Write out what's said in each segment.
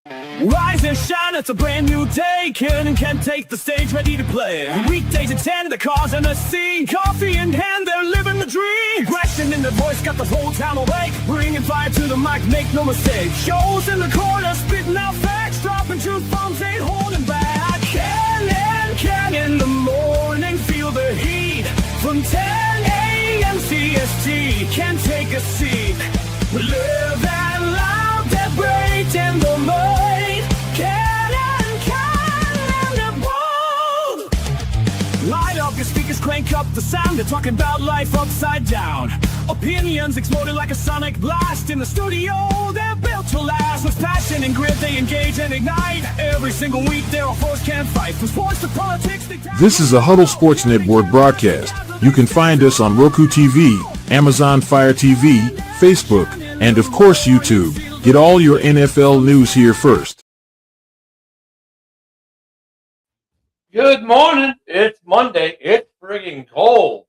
Rise and shine, it's a brand new day. Ken can take the stage, ready to play. Weekdays at 10, the cars and the scene. Coffee in hand, they're living the dream. Aggression in their voice, got the whole town awake. Bringing fire to the mic, make no mistake. Shows in the corner, spitting out facts. Dropping truth bombs, ain't holding back. Ken in the morning, feel the heat. From 10 a.m. CST, can take a seat. Live that loud, that break in the mud. Light up your speakers, crank up the sound. They're talking about life upside down. Opinions exploding like a sonic blast. In the studio, they're built to last. With passion and grit, they engage and ignite. Every single week, they're a force can't fight. From sports to politics. This is a Huddle Sports Network broadcast. You can find us on Roku TV, Amazon Fire TV, Facebook, and of course YouTube. Get all your NFL news here first. Good morning. It's Monday. It's friggin' cold.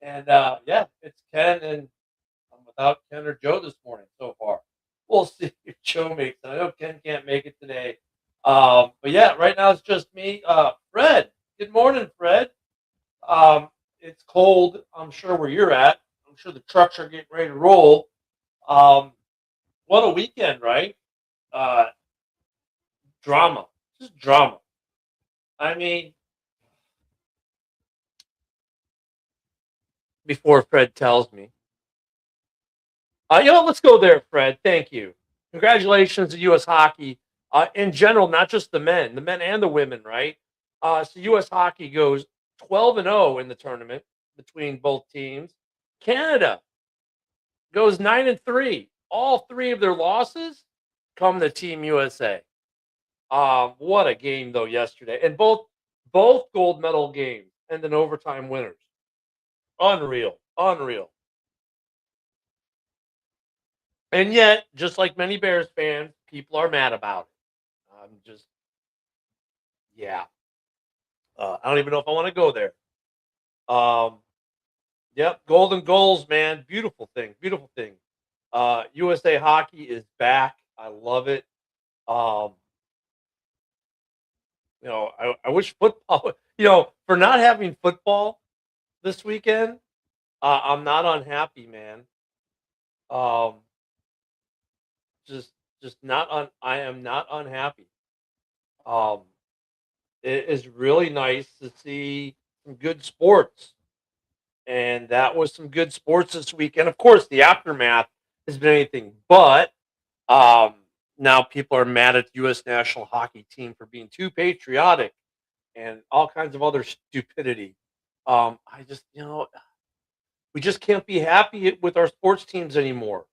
And yeah, it's Ken, and I'm without Ken or Joe this morning so far. We'll see if Joe makes it. I know Ken can't make it today. But yeah, right now it's just me. Fred. Good morning, Fred. It's cold, I'm sure, where you're at. I'm sure the trucks are getting ready to roll. What a weekend, right? Drama. Just drama. I mean, before Fred tells me. Let's go there, Fred. Thank you. Congratulations to U.S. Hockey. In general, not just the men and the women, right? So U.S. Hockey goes 12-0 in the tournament between both teams. Canada goes 9-3. All three of their losses come to Team USA. What a game though yesterday, and both gold medal games and an overtime winners. Unreal. And yet, just like many Bears fans, people are mad about it. I don't even know if I want to go there. Yep, golden goals, man. Beautiful thing. USA Hockey is back. I love it. I wish football, for not having football this weekend, I'm not unhappy, man. I am not unhappy. It is really nice to see some good sports. And that was some good sports this weekend. Of course, the aftermath has been anything but. Now people are mad at the U.S. national hockey team for being too patriotic and all kinds of other stupidity. We just can't be happy with our sports teams anymore.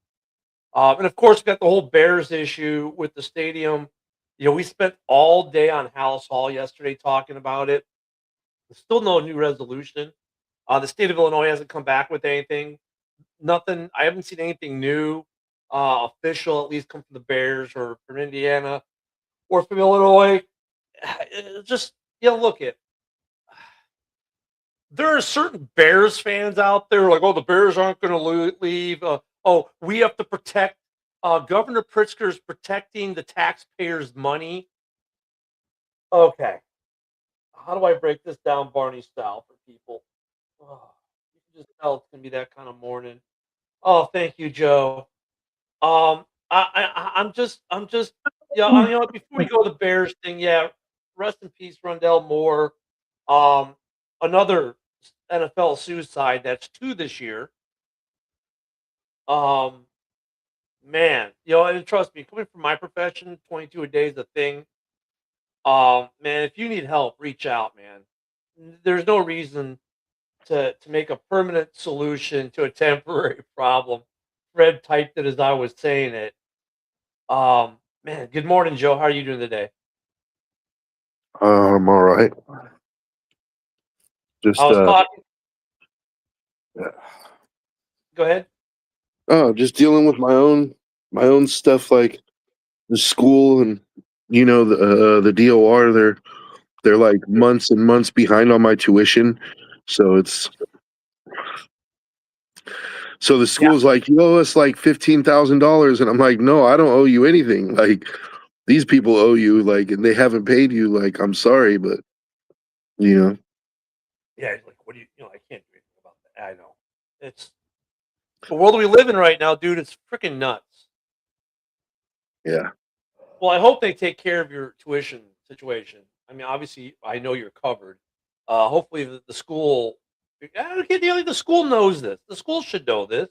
And of course, we got the whole Bears issue with the stadium. We spent all day on House Hall yesterday talking about it. There's still no new resolution. The state of Illinois hasn't come back with anything. Nothing. I haven't seen anything new. Official, at least, come from the Bears or from Indiana or from Illinois. Look at. There are certain Bears fans out there like, oh, the Bears aren't going to leave. We have to protect. Governor Pritzker is protecting the taxpayers' money. Okay. How do I break this down Barney style for people? Oh, you can just tell it's going to be that kind of morning. Oh, thank you, Joe. I'm just, before we go to the Bears thing, rest in peace, Rondell Moore. Another NFL suicide. That's 2 this year. Man, and trust me, coming from my profession, 22 a day is a thing. Man, if you need help, reach out, man. There's no reason to make a permanent solution to a temporary problem. Fred typed it as I was saying it. Man, good morning, Joe. How are you doing today? I'm all right. Just I was talking. Yeah. Go ahead. Oh, just dealing with my own stuff, like the school and the DOR. They're like months and months behind on my tuition, so the school's like, you owe us like $15,000, and I'm like, no, I don't owe you anything. Like, these people owe you, like, and they haven't paid you. Like, I'm sorry, but you know, Yeah, he's like, what do I can't do anything about that. I know. It's the world we live in right now, dude. It's freaking nuts. yeah. Well, I hope they take care of your tuition situation. I mean, obviously, I know you're covered. Hopefully, the school. The school knows this. The school should know this.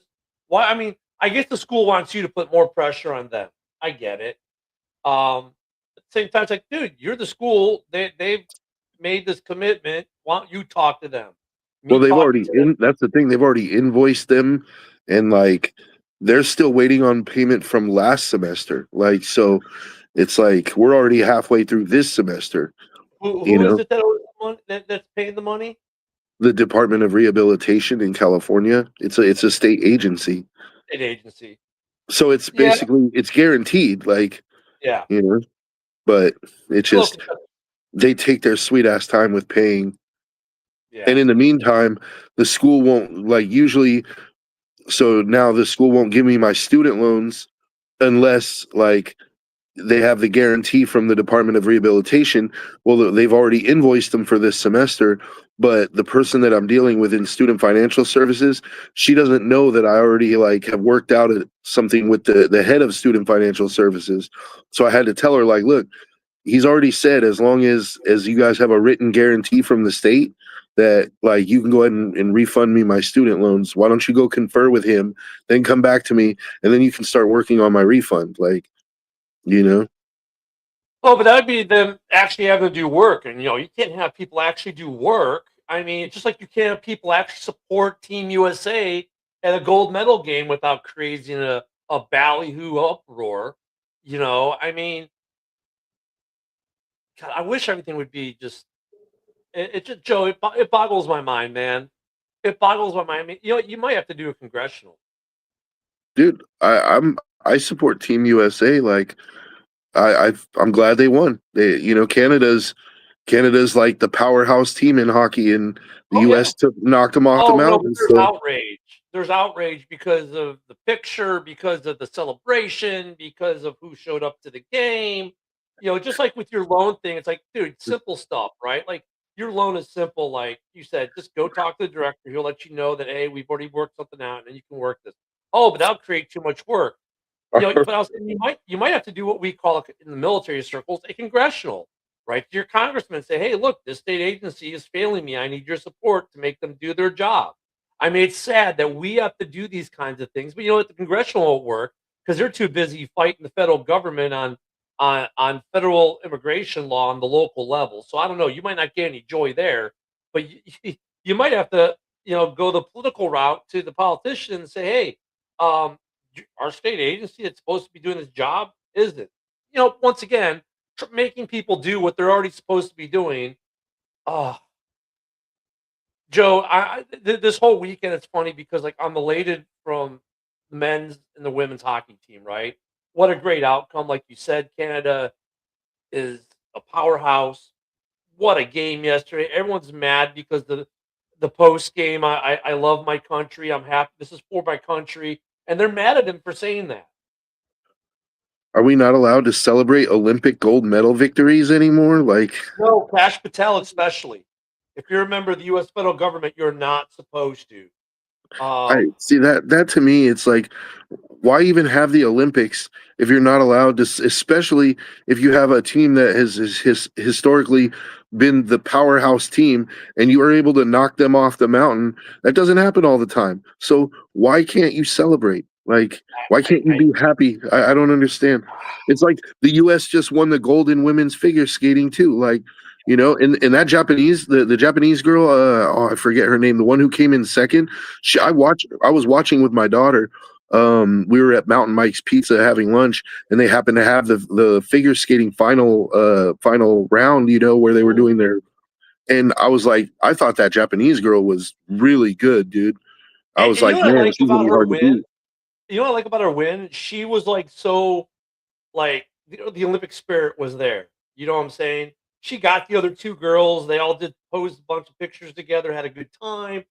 Why? I mean, I guess the school wants you to put more pressure on them. I get it. At the same time, it's like, dude, you're the school. They've made this commitment. Why don't you talk to them? Well, Me they've talking already to them. that's the thing. They've already invoiced them, and like they're still waiting on payment from last semester. Like, so it's like we're already halfway through this semester. You Who is know, it that owes the money, that's paying the money? the Department of Rehabilitation in California. It's a state agency, State agency. so it's Yeah, basically it's guaranteed. Like, yeah. you know, but it's Look, just they take their sweet ass time with paying. yeah. And in the meantime, the school won't, like, usually, so now the school won't give me my student loans unless like they have the guarantee from the Department of Rehabilitation. Well, they've already invoiced them for this semester, but the person that I'm dealing with in student financial services, she doesn't know that I already like have worked out something with the head of student financial services. So I had to tell her, like, look, he's already said as long as you guys have a written guarantee from the state that like you can go ahead and refund me my student loans. Why don't you go confer with him, then come back to me, and then you can start working on my refund. Like, you know. Oh, but that would be them actually having to do work, and you can't have people actually do work. I mean, just like you can't have people actually support Team USA at a gold medal game without creating a ballyhoo uproar. I mean, God, I wish everything would be just. It just Joe. It boggles my mind, man. It boggles my mind. I mean, you might have to do a congressional. Dude, I support Team USA. Like, I'm glad they won. They, Canada's like the powerhouse team in hockey, and the Oh yeah. US knocked them off the Oh, no, but mountain. there's So outrage. There's outrage because of the picture, because of the celebration, because of who showed up to the game. Just like with your loan thing, it's like, dude, simple stuff, right? Like your loan is simple. Like you said, just go talk to the director. He'll let you know that, hey, we've already worked something out and then you can work this. Oh, but that'll create too much work. But I was saying you might have to do what we call in the military circles a congressional. Write to your congressman and say, hey, look, this state agency is failing me. I need your support to make them do their job. I mean, it's sad that we have to do these kinds of things, but the congressional won't work because they're too busy fighting the federal government on federal immigration law on the local level. So I don't know. You might not get any joy there, but you might have to, go the political route to the politician and say, hey, our state agency that's supposed to be doing this job isn't. Once again, making people do what they're already supposed to be doing. Oh, Joe, this whole weekend it's funny because like I'm elated from the men's and the women's hockey team, right? What a great outcome! Like you said, Canada is a powerhouse. What a game yesterday! Everyone's mad because the post game. I love my country. I'm happy. This is for my country, and they're mad at him for saying that. are we not allowed to celebrate Olympic gold medal victories anymore? Like, No, Cash Patel especially. If you're a member of the U.S. federal government, you're not supposed to. I Um, see that to me, it's like, why even have the Olympics if you're not allowed to, especially if you have a team that has historically been the powerhouse team and you are able to knock them off the mountain. That doesn't happen all the time. So why can't you celebrate? Like, why can't you I be happy? I don't understand. It's like the US just won the gold in women's figure skating too. Like, and that Japanese, the Japanese girl, I forget her name, the one who came in second. I was watching with my daughter. We were at Mountain Mike's Pizza having lunch, and they happened to have the figure skating final round, where they were doing their. And I was like, I thought that Japanese girl was really good, dude. I was and you know like, what I man, like she's gonna about be her hard to win? beat. You know what I like about her win? She was like so like the Olympic spirit was there. You know what I'm saying? She got the other two girls. They all did posed a bunch of pictures together, had a good time.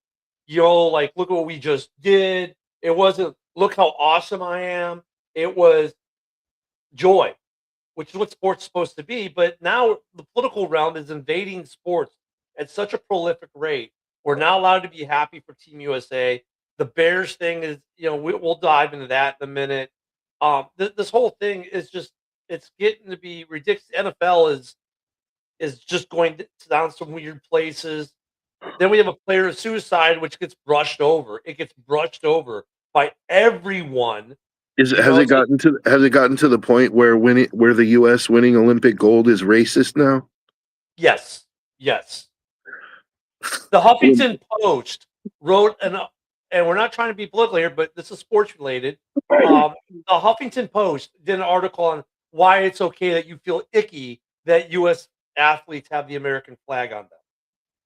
Like look what we just did. It wasn't look how awesome I am. It was joy. which is what sports is supposed to be. But now the political realm is invading sports at such a prolific rate. We're not allowed to be happy for Team USA. The Bears thing is, we'll dive into that in a minute. This whole thing is just, it's getting to be ridiculous. NFL is just going down some weird places. Then we have a player suicide, which gets brushed over. It gets brushed over by everyone. Has it gotten to the point where the U.S. winning Olympic gold is racist now? Yes. The Huffington Post wrote and we're not trying to be political here, but this is sports related. The Huffington Post did an article on why it's okay that you feel icky that U.S. athletes have the American flag on them,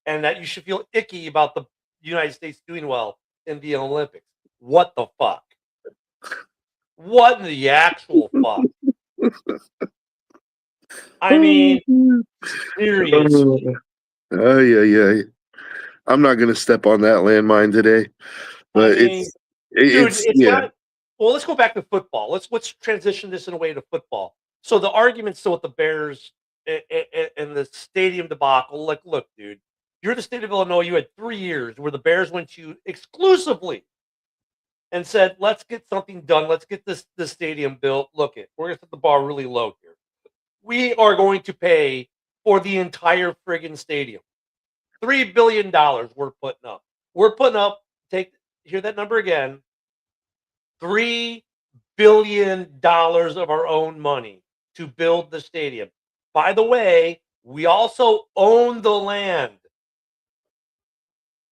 and that you should feel icky about the United States doing well in the Olympics. What the fuck? What in the actual fuck? I mean, seriously. Oh, yeah. I'm not going to step on that landmine today, but it's yeah. Not, well, let's go back to football. Let's transition this in a way to football. So the arguments still with the Bears and the stadium debacle. Like, look, dude, you're the state of Illinois. You had 3 years where the Bears went to you exclusively and said, let's get something done. Let's get this stadium built. Look, we're going to set the bar really low here. We are going to pay for the entire friggin' stadium. $3 billion we're putting up. We're putting up, hear that number again, $3 billion of our own money to build the stadium. By the way, we also own the land.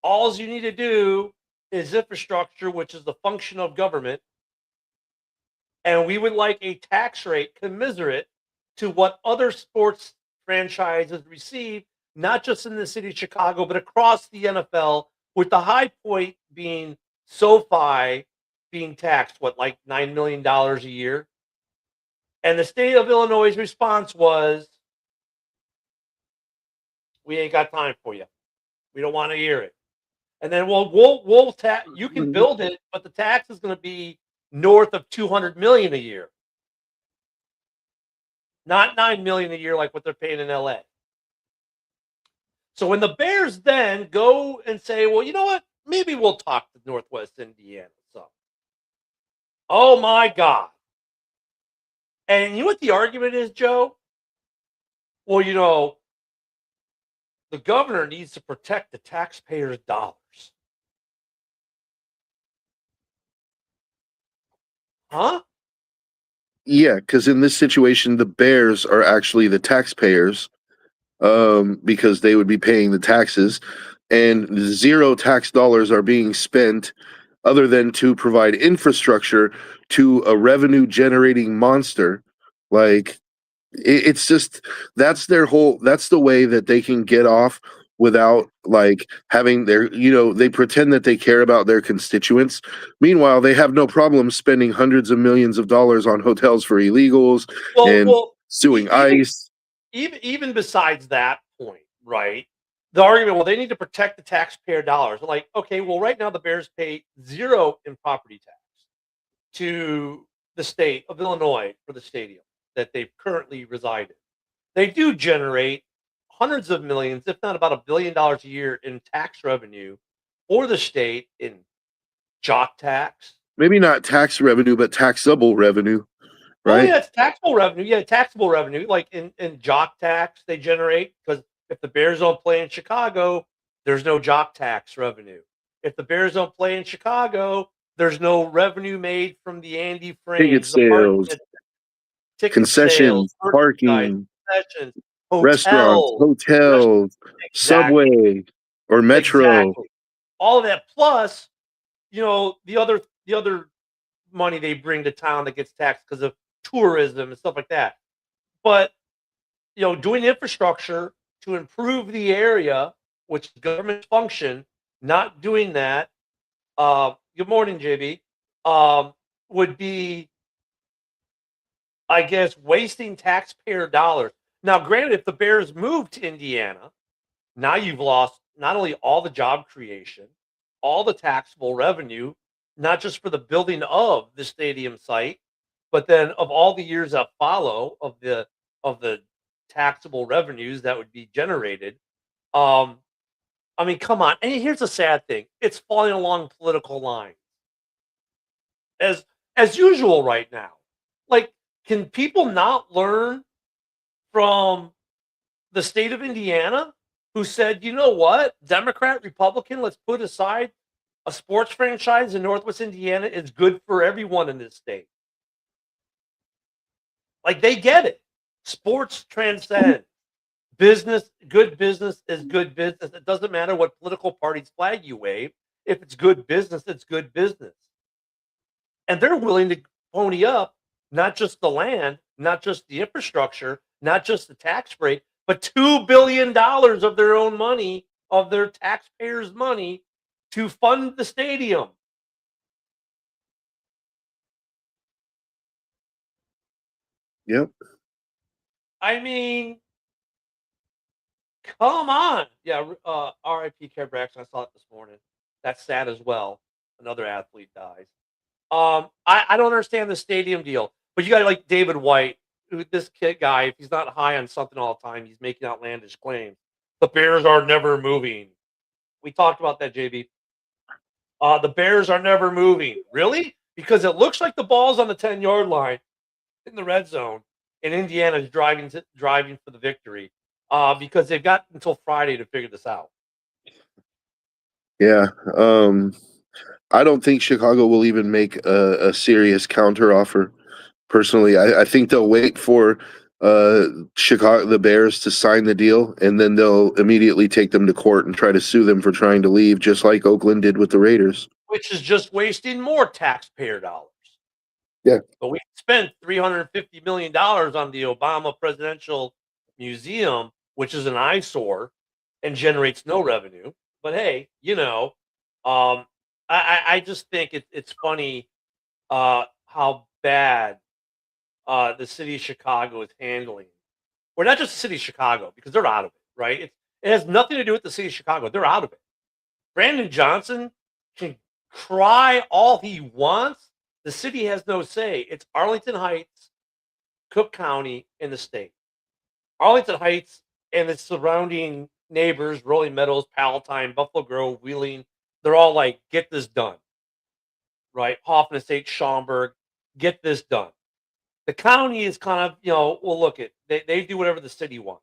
All you need to do is infrastructure, which is the function of government. And we would like a tax rate commensurate to what other sports franchises receive, not just in the city of Chicago, but across the NFL, with the high point being SoFi being taxed, like $9 million a year. And the state of Illinois' response was, we ain't got time for you. We don't want to hear it. And then we'll tax. You can build it, but the tax is going to be north of $200 million a year, not $9 million a year like what they're paying in LA. So when the Bears then go and say, well, you know what? Maybe we'll talk to Northwest Indiana. So, oh my God. And you know what the argument is, Joe? Well, the governor needs to protect the taxpayers' dollars. Huh? Yeah, because in this situation, the Bears are actually the taxpayers, because they would be paying the taxes, and 0 tax dollars are being spent other than to provide infrastructure to a revenue-generating monster. Like, it's just, that's the way that they can get off without having they pretend that they care about their constituents. Meanwhile, they have no problem spending hundreds of millions of dollars on hotels for illegals and suing ICE. Even besides that point, right? The argument, well, they need to protect the taxpayer dollars. Like, okay, well, right now the Bears pay 0 in property tax to the state of Illinois for the stadium that they currently reside in. They do generate hundreds of millions, if not about $1 billion a year in tax revenue for the state in jock tax. Maybe not tax revenue, but taxable revenue, right? Oh, yeah, it's taxable revenue. Yeah, taxable revenue. Like in jock tax they generate, because if the Bears don't play in Chicago, there's no jock tax revenue. If the Bears don't play in Chicago, there's no revenue made from the Andy Frames, ticket concessions, parking, concessions, restaurants, hotels, exactly. Subway or Metro. Exactly. All of that, plus, the other money they bring to town that gets taxed because of tourism and stuff like that. But doing infrastructure to improve the area, which is government function, not doing that. Good morning, JB. Would be, I guess, wasting taxpayer dollars. Now, granted, if the Bears move to Indiana, now you've lost not only all the job creation, all the taxable revenue, not just for the building of the stadium site, But then of all the years that follow of the taxable revenues that would be generated, um, I mean, come on. And here's the sad thing: it's falling along political lines as as usual right now. Like, can people not learn from the state of Indiana, who said, you know what, Democrat, Republican, let's put aside a sports franchise in Northwest Indiana is good for everyone in this state. Like, they get it. Sports transcend. Business, good business is good business. It doesn't matter what political party's flag you wave. If it's good business, it's good business. And they're willing to pony up not just the land, not just the infrastructure, not just the tax break, but $2 billion of their own money, of their taxpayers' money, to fund the stadium. Yep. I mean, come on. Yeah, R.I.P. Kev Braxton. I saw it this morning. That's sad as well. Another athlete dies. I don't understand the stadium deal, but you got like David White, who this kid guy, if he's not high on something all the time, he's making outlandish claims. The Bears are never moving. We talked about that, JB. The Bears are never moving. Really? Because it looks like the ball's on the 10-yard line in the red zone, and Indiana is driving for the victory. Because they've got until Friday to figure this out. Yeah. I don't think Chicago will even make a serious counter offer. Personally, I think they'll wait for the Bears to sign the deal, and then they'll immediately take them to court and try to sue them for trying to leave, just like Oakland did with the Raiders. Which is just wasting more taxpayer dollars. Yeah. But we spent $350 million on the Obama Presidential Museum, which is an eyesore and generates no revenue. But hey, I just think it's funny how bad the city of Chicago is handling. Or not just the city of Chicago, because they're out of it, right? It has nothing to do with the city of Chicago. They're out of it. Brandon Johnson can cry all he wants. The city has no say. It's Arlington Heights, Cook County, and the state. Arlington Heights and its surrounding neighbors, Rolling Meadows, Palatine, Buffalo Grove, Wheeling, they're all like, get this done. Right? Hoffman Estates, Schaumburg, get this done. The county is kind of, well, look, they do whatever the city wants.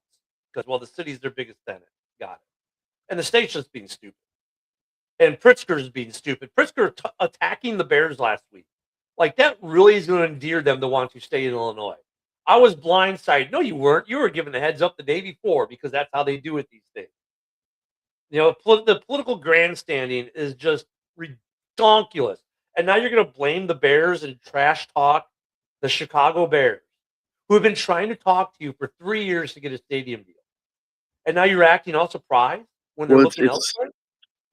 Because, well, the city's their biggest tenant. Got it. And the state's just being stupid. And Pritzker's being stupid. Pritzker attacking the Bears last week. Like, that really is going to endear them to want to stay in Illinois. I was blindsided. No, you weren't. You were given a heads up the day before, because that's how they do it these days. The political grandstanding is just redonkulous. And now you're going to blame the Bears and trash talk the Chicago Bears, who have been trying to talk to you for 3 years to get a stadium deal. And now you're acting all surprised when they're looking elsewhere?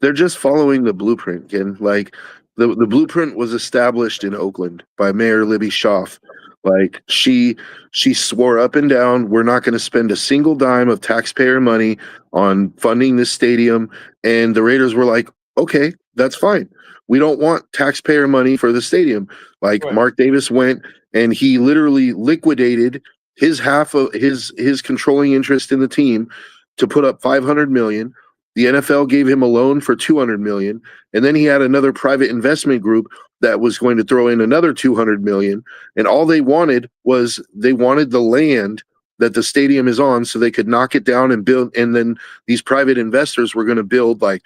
They're just following the blueprint, Ken. Like, the blueprint was established in Oakland by Mayor Libby Schaaf. Like, she swore up and down, we're not going to spend a single dime of taxpayer money on funding this stadium. And the Raiders were like, okay, that's fine. We don't want taxpayer money for the stadium. Like, right. Mark Davis went and he literally liquidated his half of his controlling interest in the team to put up $500 million. The NFL gave him a loan for $200 million, and then he had another private investment group that was going to throw in another $200 million. And all they wanted was the land that the stadium is on, so they could knock it down and build. And then these private investors were going to build like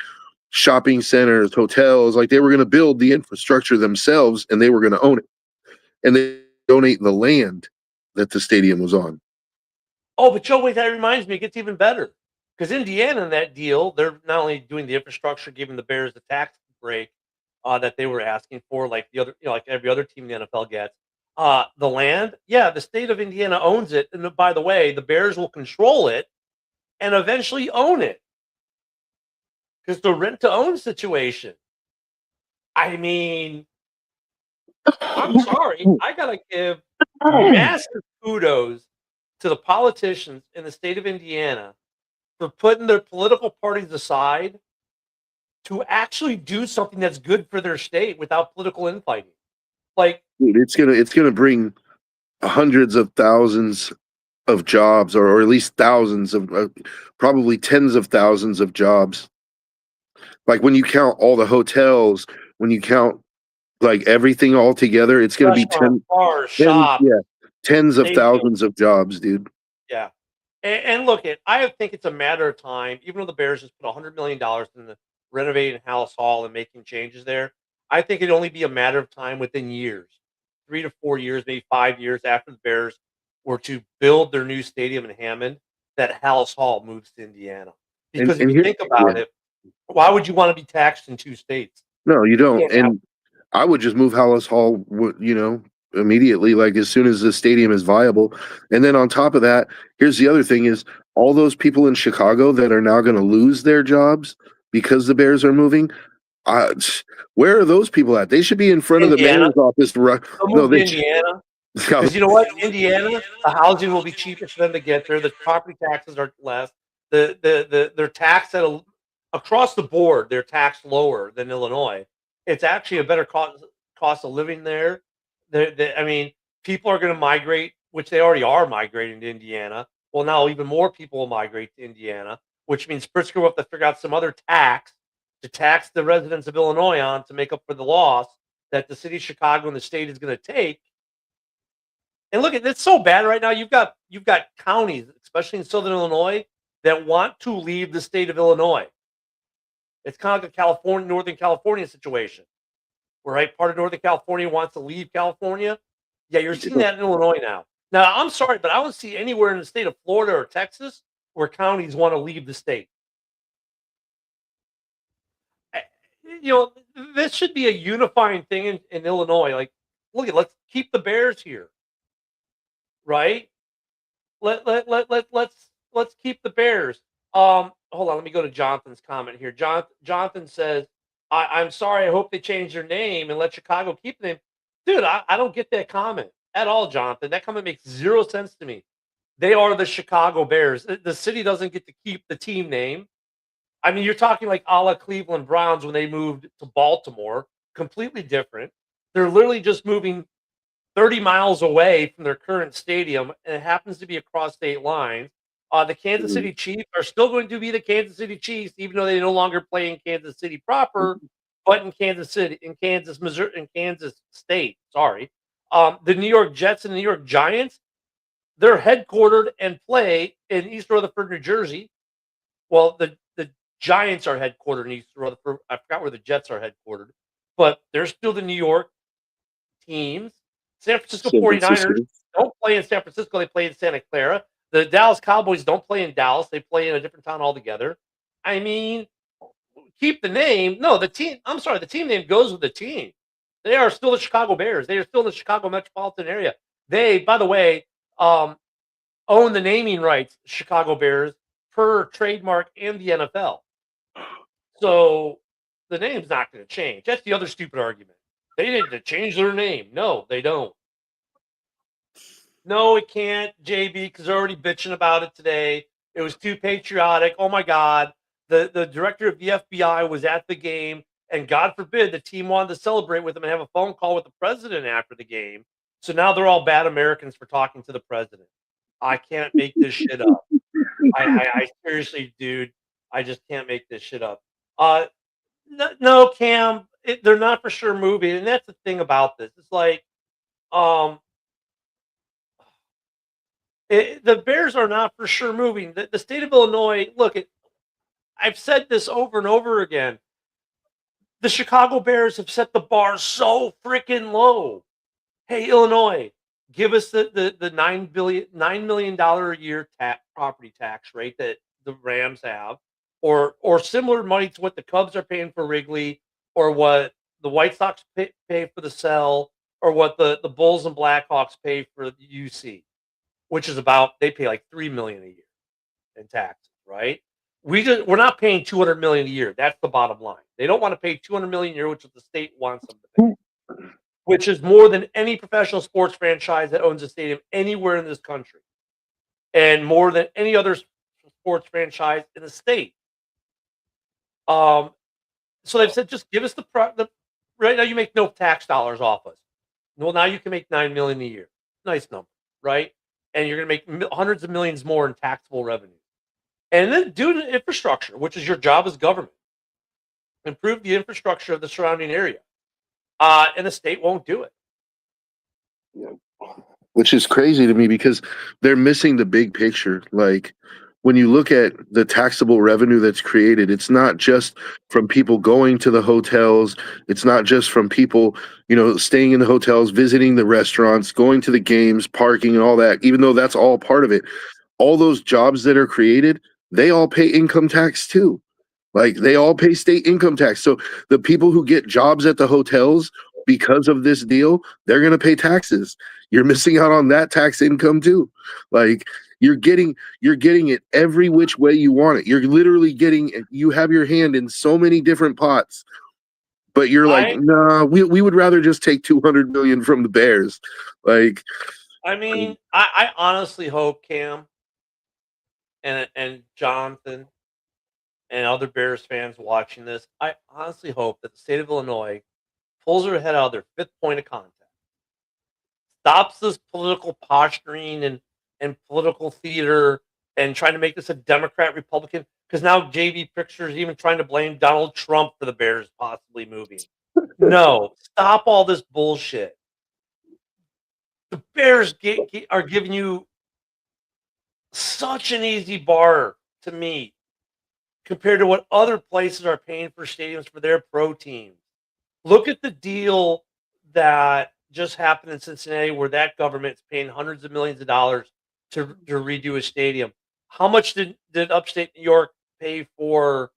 shopping centers, hotels, like they were going to build the infrastructure themselves, and they were going to own it. And they donate the land that the stadium was on. Oh, but Joe, wait, that reminds me, it gets even better. Because Indiana in that deal, they're not only doing the infrastructure, giving the Bears the tax break that they were asking for, like the other, like every other team in the NFL gets. The land, yeah, the state of Indiana owns it, and by the way, the Bears will control it and eventually own it. Because the rent-to-own situation. I mean, I'm sorry, I gotta give massive kudos to the politicians in the state of Indiana for putting their political parties aside to actually do something that's good for their state without political infighting. Like, dude, it's gonna bring hundreds of thousands of jobs, or at least thousands of, probably tens of thousands of jobs. Like when you count all the hotels, when you count like everything all together, it's going to be Restaurant, bars, shop, yeah, tens of stadium. thousands of jobs, dude. Yeah. And look, I think it's a matter of time. Even though the Bears just put $100 million in the renovating Hallis Hall and making changes there, I think it'd only be a matter of time within years, 3 to 4 years, maybe 5 years after the Bears were to build their new stadium in Hammond, that Hallis Hall moves to Indiana. Because if And you here, think about yeah, it, why would you want to be taxed in two states? no, you You don't. can't have And I would just move Hallis Hall, immediately, like as soon as the stadium is viable. And then on top of that, here's the other thing: is all those people in Chicago that are now going to lose their jobs because the Bears are moving. Uh, where are those people at? They should be in front of the Indiana. mayor's office. They'll No, move to Indiana. Because you know what? Indiana, the housing will be cheaper for them to get there. The property taxes are less. They're taxed across the board. They're taxed lower than Illinois. It's actually a better cost of living there. I mean, people are going to migrate, which they already are migrating to Indiana. Well, now even more people will migrate to Indiana, which means Pritzker will have to figure out some other tax to tax the residents of Illinois on to make up for the loss that the city of Chicago and the state is going to take. And look, it's so bad right now. You've got counties, especially in Southern Illinois, that want to leave the state of Illinois. It's kind of like a Northern California situation, where part of Northern California wants to leave California. Yeah, you're seeing that in Illinois now. Now, I'm sorry, but I don't see anywhere in the state of Florida or Texas where counties want to leave the state. This should be a unifying thing in Illinois. Like, let's keep the Bears here. Right? Let's keep the Bears. Hold on, let me go to Jonathan's comment here. Jonathan says, I'm sorry, I hope they change their name and let Chicago keep the name. Dude, I don't get that comment at all, Jonathan. That comment makes zero sense to me. They are the Chicago Bears. The city doesn't get to keep the team name. I mean, you're talking like a la Cleveland Browns when they moved to Baltimore. Completely different. They're literally just moving 30 miles away from their current stadium, and it happens to be across state lines. The Kansas City Chiefs are still going to be the Kansas City Chiefs, even though they no longer play in Kansas City proper, but in Kansas City, in Kansas, Missouri, in Kansas State. Sorry. The New York Jets and the New York Giants, they're headquartered and play in East Rutherford, New Jersey. Well, the Giants are headquartered in East Rutherford. I forgot where the Jets are headquartered, but they're still the New York teams. San Francisco 49ers don't play in San Francisco. They play in Santa Clara. The Dallas Cowboys don't play in Dallas. They play in a different town altogether. I mean, keep the name. No, the team. I'm sorry. The team name goes with the team. They are still the Chicago Bears. They are still in the Chicago metropolitan area. They, by the way, own the naming rights, Chicago Bears, per trademark and the NFL. So the name's not going to change. That's the other stupid argument. They need to change their name. No, they don't. No, it can't, JB, because they're already bitching about it today. It was too patriotic. Oh my God. The director of the FBI was at the game, and God forbid the team wanted to celebrate with him and have a phone call with the president after the game. So now they're all bad Americans for talking to the president. I can't make this shit up. I seriously, dude, I just can't make this shit up. No, Cam, they're not for sure moving, and that's the thing about this. It's like, the Bears are not for sure moving. The state of Illinois, look, I've said this over and over again. The Chicago Bears have set the bar so freaking low. Hey, Illinois, give us the $9 million a year property tax rate that the Rams have, or similar money to what the Cubs are paying for Wrigley, or what the White Sox pay for the Cell, or what the Bulls and Blackhawks pay for the UC, which is they pay like $3 million a year in taxes, right? We're not paying $200 million a year. That's the bottom line. They don't want to pay $200 million a year, which is the state wants them to pay, which is more than any professional sports franchise that owns a stadium anywhere in this country, and more than any other sports franchise in the state. So they've said, just give us the right now. You make no tax dollars off us. Well, now you can make $9 million a year. Nice number. right? And you're going to make hundreds of millions more in taxable revenue. And then do the infrastructure, which is your job as government. Improve the infrastructure of the surrounding area. And the state won't do it. Which is crazy to me because they're missing the big picture. Like when you look at the taxable revenue that's created, it's not just from people going to the hotels. It's not just from people, staying in the hotels, visiting the restaurants, going to the games, parking and all that, even though that's all part of it. All those jobs that are created, they all pay income tax too. Like they all pay state income tax. So the people who get jobs at the hotels because of this deal, they're going to pay taxes. You're missing out on that tax income too. Like you're getting it every which way you want it. You're literally you have your hand in so many different pots. But you're like, nah, we would rather just take 200 million from the Bears. Like I honestly hope Cam and Jonathan and other Bears fans watching this, I honestly hope that the state of Illinois pulls their head out of their fifth point of contact, stops this political posturing and political theater and trying to make this a Democrat Republican. Because now JV Picture is even trying to blame Donald Trump for the Bears possibly moving. No, stop all this bullshit. The Bears are giving you such an easy bar to meet compared to what other places are paying for stadiums for their pro teams. Look at the deal that just happened in Cincinnati where that government's paying hundreds of millions of dollars to redo a stadium. How much did upstate New York pay for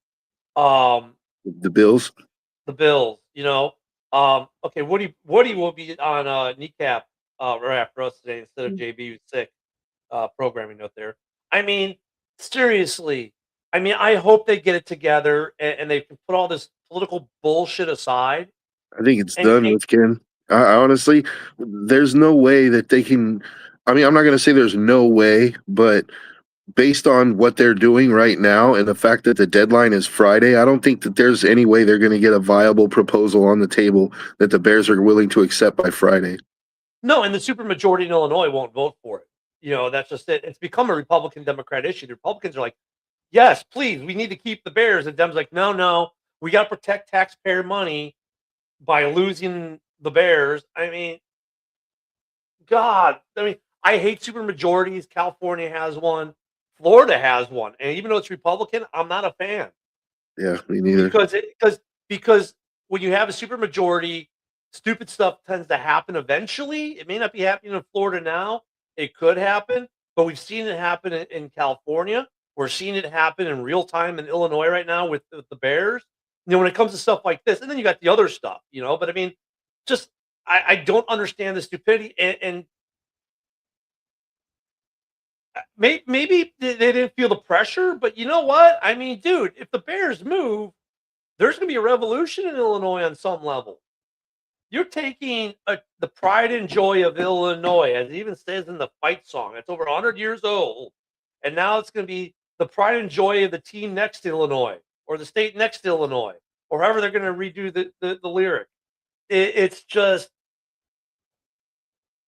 the Bills? The Bills, okay, Woody will be on kneecap right after us today instead of JB who's sick. Programming note there. Seriously. I hope they get it together and they can put all this political bullshit aside. I think it's done with Ken. I honestly, there's no way that they can. I'm not going to say there's no way, but based on what they're doing right now and the fact that the deadline is Friday, I don't think that there's any way they're going to get a viable proposal on the table that the Bears are willing to accept by Friday. No, and the supermajority in Illinois won't vote for it. That's just it. It's become a Republican-Democrat issue. The Republicans are like, yes, please, we need to keep the Bears. And Dems like, no, we got to protect taxpayer money by losing the Bears. God, I hate supermajorities. California has one. Florida has one. And even though it's Republican, I'm not a fan. Yeah, me neither. Because when you have a supermajority, stupid stuff tends to happen eventually. It may not be happening in Florida now. It could happen, but we've seen it happen in California. We're seeing it happen in real time in Illinois right now with the Bears. When it comes to stuff like this, and then you got the other stuff, but I don't understand the stupidity and maybe they didn't feel the pressure, but you know what? Dude, if the Bears move, there's going to be a revolution in Illinois on some level. You're taking the pride and joy of Illinois, as it even says in the fight song. It's over 100 years old, and now it's going to be the pride and joy of the team next to Illinois, or the state next to Illinois, or however they're going to redo the lyric. It's just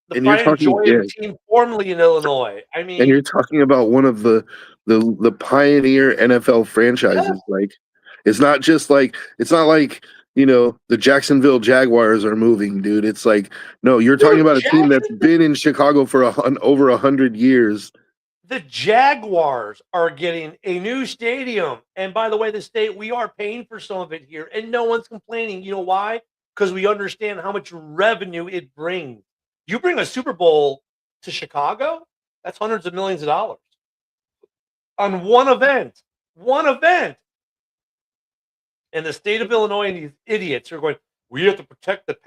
the pride and joy of the team formerly in Illinois. And you're talking about one of the pioneer NFL franchises. Yeah. Like, it's not like the Jacksonville Jaguars are moving, dude. It's like, no, you're talking about a team that's been in Chicago for over 100 years. The Jaguars are getting a new stadium. And by the way, the state, we are paying for some of it here. And no one's complaining. You know why? Because we understand how much revenue it brings. You bring a Super Bowl to Chicago, that's hundreds of millions of dollars. On one event. And the state of Illinois and these idiots are going, we have to protect the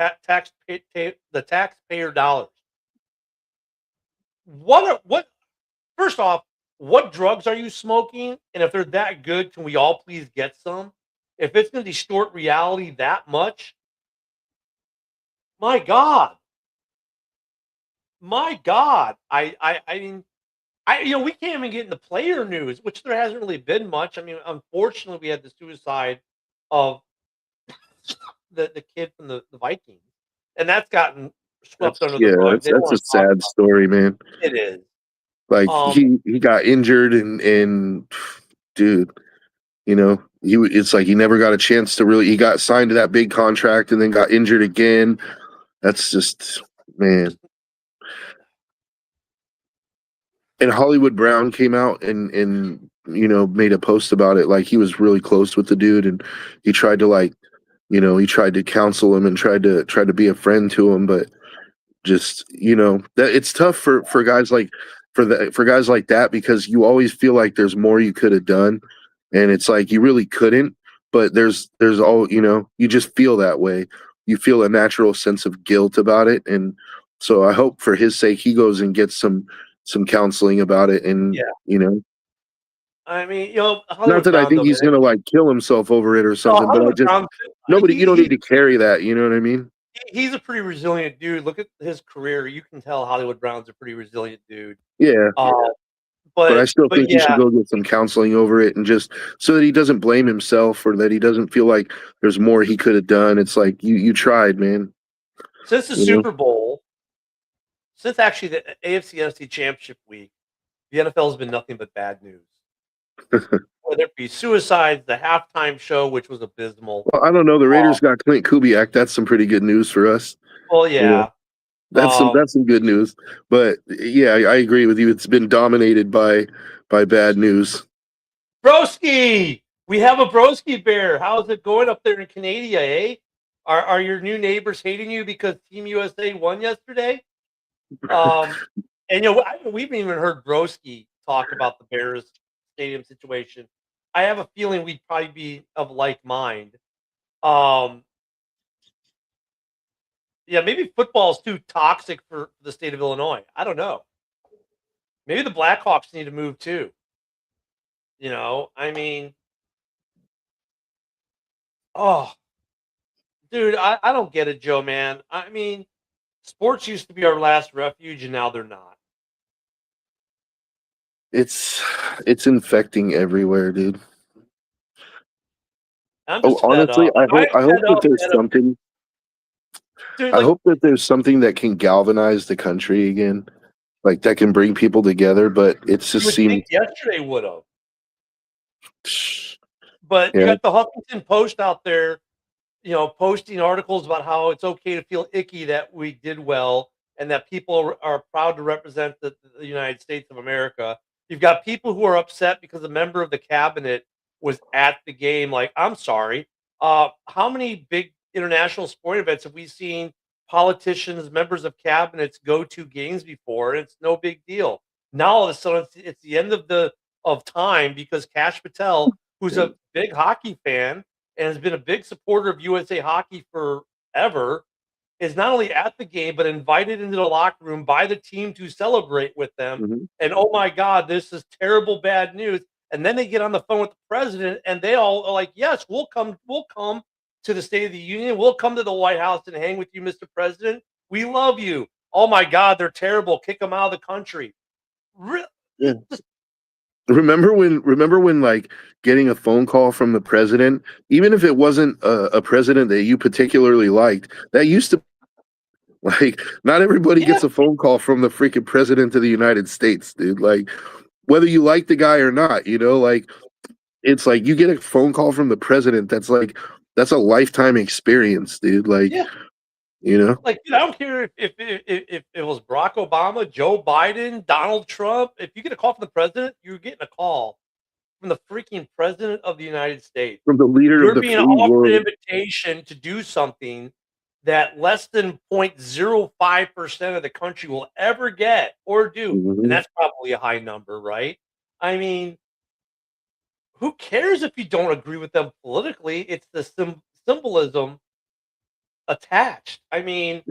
taxpayer dollars. First off, what drugs are you smoking? And if they're that good, can we all please get some? If it's going to distort reality that much, my God. We can't even get into player news, which there hasn't really been much. Unfortunately, we had the suicide of the kid from the Vikings, and that's gotten swept under the rug. They don't That's a want to talk sad about story, man. it. It is. Like Um, he got injured and dude, you know, it's like he never got a chance to really. He got signed to that big contract and then got injured again. That's just, man. And Hollywood Brown came out and made a post about it. Like he was really close with the dude, and he tried to he tried to counsel him and tried to be a friend to him, but just that it's tough for guys like for guys like that, because you always feel like there's more you could have done, and it's like you really couldn't, but there's all, you just feel that way. You feel a natural sense of guilt about it, and so I hope for his sake he goes and gets some counseling about it, and yeah. I mean, not Hollywood that I Brown, think though, he's man. gonna like kill himself over it or No, something, but I Hollywood just Brown, nobody you don't he need to carry that, you know what I mean? he's a pretty resilient dude. Look at his career. You can tell Hollywood Brown's a pretty resilient dude. Yeah. Uh, But I still but think he should yeah, go get some counseling over it, and just so that he doesn't blame himself or that he doesn't feel like there's more he could have done. It's like you tried, man. since the You know? Super Bowl, since actually the AFC NFC Championship week, the NFL has been nothing but bad news. Whether it be suicides, the halftime show, which was abysmal. Well, I don't know. The Uh, Raiders got Clint Kubiak. That's some pretty good news for us. well, You know, yeah. that's some good news. But yeah, I agree with you. It's been dominated by bad news. Broski, we have a Broski bear. How's it going up there in Canada, eh? Are your new neighbors hating you because Team USA won yesterday? And we haven't even heard Broski talk about the Bears stadium situation. I have a feeling we'd probably be of like mind. Um, yeah, maybe football's too toxic for the state of Illinois. I don't know. Maybe the Blackhawks need to move too. I mean, oh, dude, I don't get it, Joe, man. I mean, sports used to be our last refuge, and now they're not. It's infecting everywhere, dude. I'm Oh, just fed honestly, up. I I'm hope fed that up, there's fed up. something. Dude, I like, hope that there's something that can galvanize the country again, like that can bring people together. But it's you just would seemed, think yesterday would have. But you yeah. got the Huffington Post out there, posting articles about how it's okay to feel icky that we did well and that people are proud to represent the United States of America. You've got people who are upset because a member of the cabinet was at the game. Like, I'm sorry. How many big international sporting events have we seen politicians, members of cabinets go to games before? And it's no big deal. Now all of a sudden it's the end of time because Kash Patel, who's a big hockey fan and has been a big supporter of USA Hockey forever, is not only at the game but invited into the locker room by the team to celebrate with them. Mhm. And oh my God, this is terrible, bad news. And then they get on the phone with the president, and they all are like, "Yes, we'll come to the State of the Union. We'll come to the White House and hang with you, Mr. President. We love you." Oh my God, they're terrible. Kick them out of the country. Yeah. Remember when like getting a phone call from the president, even if it wasn't a president that you particularly liked, that used to, like, not everybody Yeah. gets a phone call from the freaking president of the United States, dude. Like, whether you like the guy or not, like, it's like you get a phone call from the president. That's a lifetime experience, dude. Like, Yeah. Like, dude, I don't care if it was Barack Obama, Joe Biden, Donald Trump. If you get a call from the president, you're getting a call from the freaking president of the United States. from the leader of You're the being free offered an world. invitation to do something that less than 0.05% of the country will ever get or do. Mhm. And that's probably a high number, right? I mean, who cares if you don't agree with them politically? It's the symbolism attached. I mean,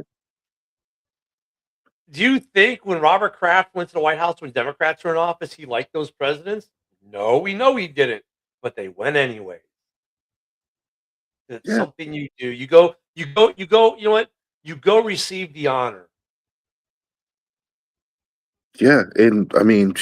do you think when Robert Kraft went to the White House when Democrats were in office, he liked those presidents? No, we know he didn't, but they went anyway. It's Yeah. something you do. You go, you know what? You go receive the honor. Yeah, and I mean,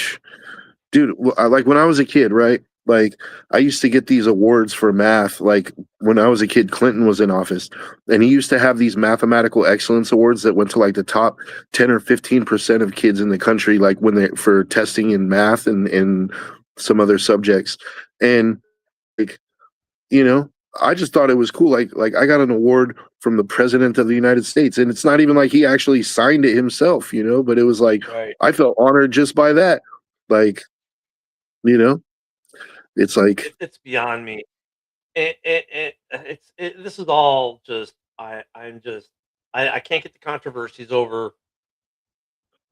dude, like when I was a kid, right? Like, I used to get these awards for math. Like, when I was a kid, Clinton was in office, and he used to have these mathematical excellence awards that went to like the top 10 or 15% of kids in the country, like when they for testing in math and some other subjects. And like, you know, I just thought it was cool. Like I got an award from the president of the United States, and it's not even like he actually signed it himself, but it was like Right. I felt honored just by that. Like, you know, it's like It's beyond me. This is all just I can't get the controversies over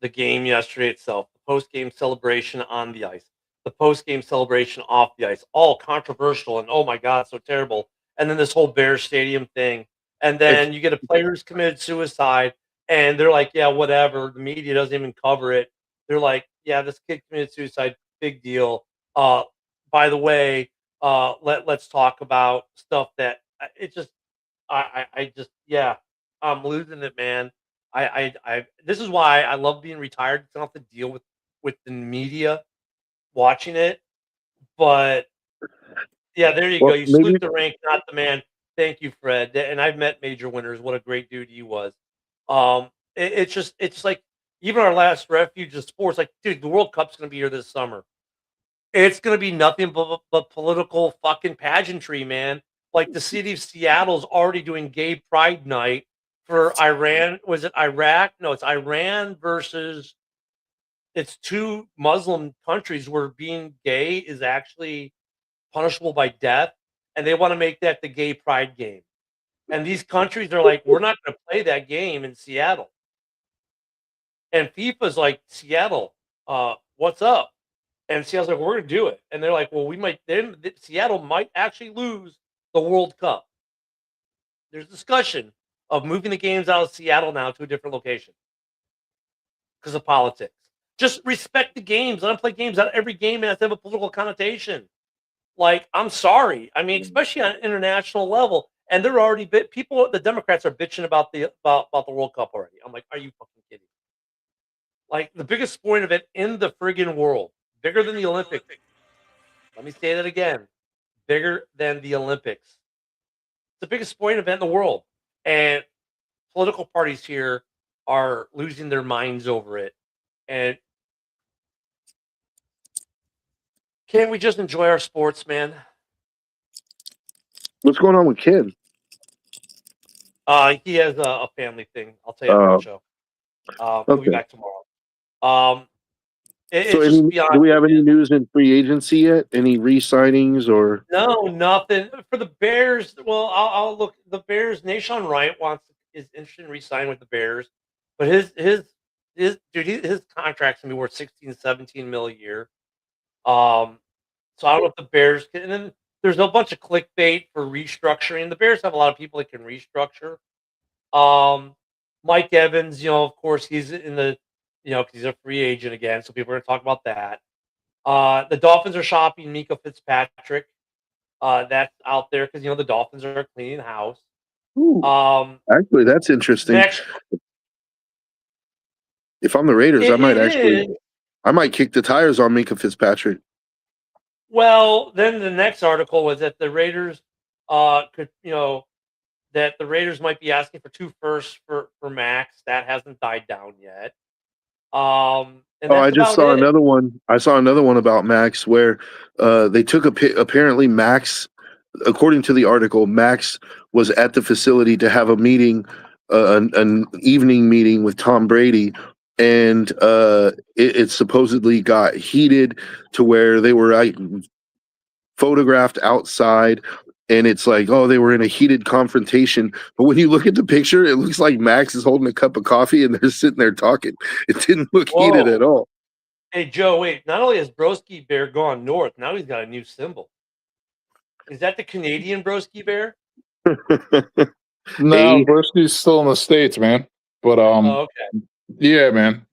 the game yesterday itself, the post game celebration on the ice, the post game celebration off the ice, all controversial and oh my god, so terrible. And then this whole Bears Stadium thing, and then you get a player who's committed suicide, and they're like, yeah, whatever. The media doesn't even cover it. They're like, yeah, this kid committed suicide, big deal. By the way, let's talk about stuff that it just I just yeah, I'm losing it, man. This is why I love being retired. 'Cause I don't have to deal with the media watching it. But yeah, there you go. well, You maybe salute the rank, not the man. Thank you, Fred. And I've met major winners. What a great dude he was. It's like even our last refuge of sports. Like, dude, the World Cup's going to be here this summer. It's gonna be nothing but political fucking pageantry, man. Like, the city of Seattle's already doing gay pride night for Iran. Was it Iraq? No, it's Iran versus it's 2 Muslim countries where being gay is actually punishable by death, and they wanna make that the gay pride game. And these countries are like, "We're not gonna play that game in Seattle." And FIFA's like, "Seattle, what's up?" And Seattle's like, "We're gonna do it." And they're like, "Well, we might then Seattle might actually lose the World Cup." There's discussion of moving the games out of Seattle now to a different location because of politics. Just respect the games. Let them play games. Not every game has to have a political connotation. Like, I'm sorry. I mean, especially on an international level. And they're already people. The Democrats are bitching about about the World Cup already. I'm like, are you fucking kidding? Like, the biggest sporting event in the friggin' world, bigger than the Olympics. Let me say that again. Bigger than the Olympics. It's the biggest sporting event in the world. And political parties here are losing their minds over it. And can't we just enjoy our sports, man? what's going on with Ken? He has a family thing. I'll tell you after the show. He'll be Okay. back tomorrow. Um, So, it's just beyond. do we have any news in free agency yet? Any re-signings or? No, nothing for the Bears. Well, I'll look. The Bears. Nashawn Wright is interested in re-signing with the Bears, but his contract's gonna be worth 16, 17 mil a year. So I don't know if the Bears can. And then there's a bunch of clickbait for restructuring. The Bears have a lot of people that can restructure. Mike Evans, of course, he's in the, because he's a free agent again, so people are going to talk about that. The Dolphins are shopping Mika Fitzpatrick. That's out there because the Dolphins are cleaning house. Ooh, actually, that's interesting. Next, If I'm the Raiders, it I might kick the tires on Minka Fitzpatrick. Well, then the next article was that the Raiders that the Raiders might be asking for 2 firsts for Max. That hasn't died down yet. And I just saw another one. I saw another one about Max where they took apparently Max, according to the article, Max was at the facility to have a meeting, an evening meeting with Tom Brady, and it supposedly got heated to where they were photographed outside, and it's like, oh, they were in a heated confrontation. But when you look at the picture, it looks like Max is holding a cup of coffee and they're sitting there talking. It didn't look heated at all. Hey, Joe, wait. Not only has Broski Bear gone north, now he's got a new symbol. Is that the Canadian Broski Bear? No, Broski's still in the States, man. But okay. Yeah, man.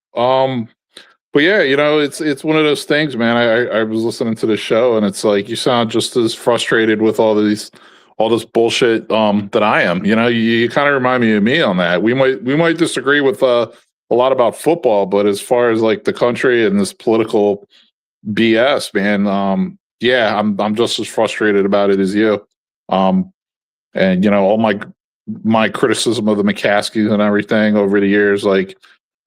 But yeah, it's one of those things, man. I was listening to the show, and it's like you sound just as frustrated with all this bullshit that I am. You kind of remind me of me on that. We might disagree with a lot about football, but as far as like the country and this political BS, man, yeah, I'm just as frustrated about it as you. And all my criticism of the McCaskies and everything over the years, like,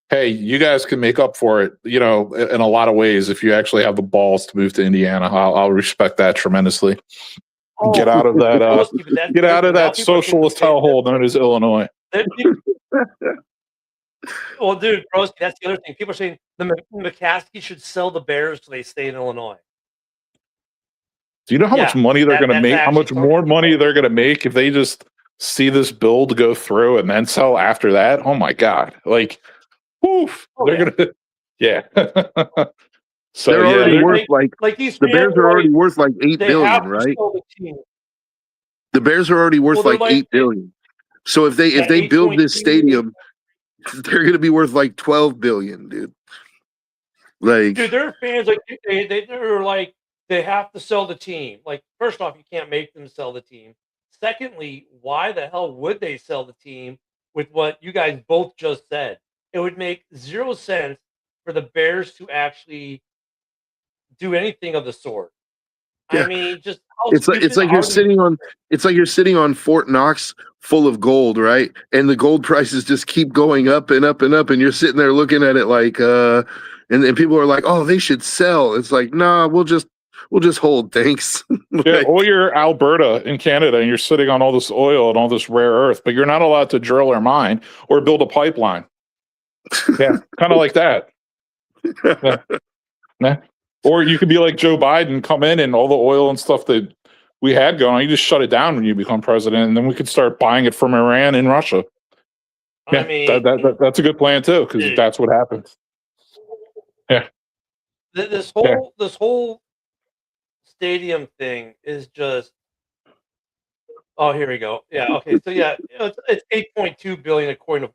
hey, you guys can make up for it, in a lot of ways if you actually have the balls to move to Indiana. I'll respect that tremendously. Get out of that. Get out of that socialist hellhole known as Illinois. Well, dude, Broski, that's the other thing. People are saying the McCaskey should sell the Bears so they stay in Illinois. Do you know how much money they're going to make? How much more money they're going to make if they just see this build go through and then sell after that? Oh my God! Like, woof! They're going to, yeah. So they're already worth like these. The Bears are already worth like $8 billion, right? The Bears are already worth like $8 billion. So if they build this stadium, they're going to be worth like $12 billion, dude. Like, dude, their fans they're like they have to sell the team. Like, first off, you can't make them sell the team. Secondly, why the hell would they sell the team with what you guys both just said? It would make zero sense for the Bears to actually do anything of the sort. Yeah. I mean, just it's like you're sitting on Fort Knox full of gold, right? And the gold prices just keep going up and up and up, and you're sitting there looking at it like and people are like, oh, they should sell. It's like, nah, we'll just hold, thanks. Yeah, or you're Alberta in Canada and you're sitting on all this oil and all this rare earth, but you're not allowed to drill or mine or build a pipeline. Yeah, kind of like that. Yeah. Or you could be like Joe Biden, come in and all the oil and stuff that we had going, you just shut it down when you become president, and then we could start buying it from Iran and Russia. Yeah, I mean, that's a good plan too, because that's what happens. Yeah. This whole stadium thing is just. Oh, here we go. Yeah. Okay. So yeah, it's $8.2 billion according